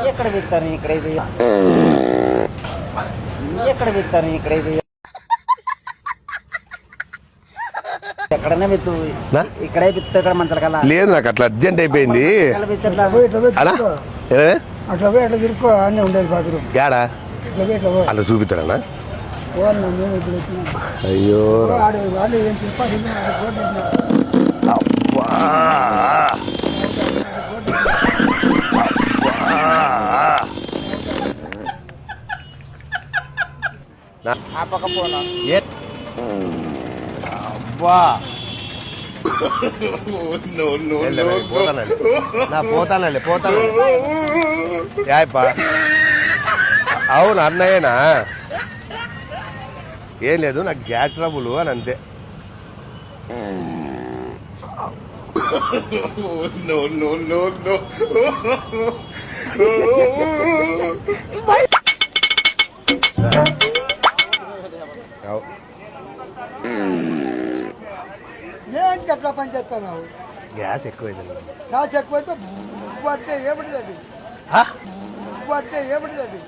ఎక్కడ పెడతారు ఇక్కడ ఇది ఎక్కడ పెడతారు ఇక్కడ ఇది ఎక్కడన్నా పెత్తు ఇక్కడే పెత్తు ఇక్కడ మంచాల కల్లా లేదు నాకు అట్లా అర్జెంట్ అయిపోయింది అట్లా పోయి అట్లా తిరుక్కో అన్నీ ఉండేది బాత్రూమ్ ఏడా అట్లా చూపిస్తారన్నా అయ్యో పోతానండి యాయప్ప అవును అన్నయ్యనా ఏం లేదు నాకు గ్యాస్ ట్రబుల్ అని అంతే ఏంటి అట్లా పని చేస్తున్నావు గ్యాస్ ఎక్కువైంది గ్యాస్ ఎక్కువైతే అంటే ఏమిటిది అది అంటే ఏమిటిది అది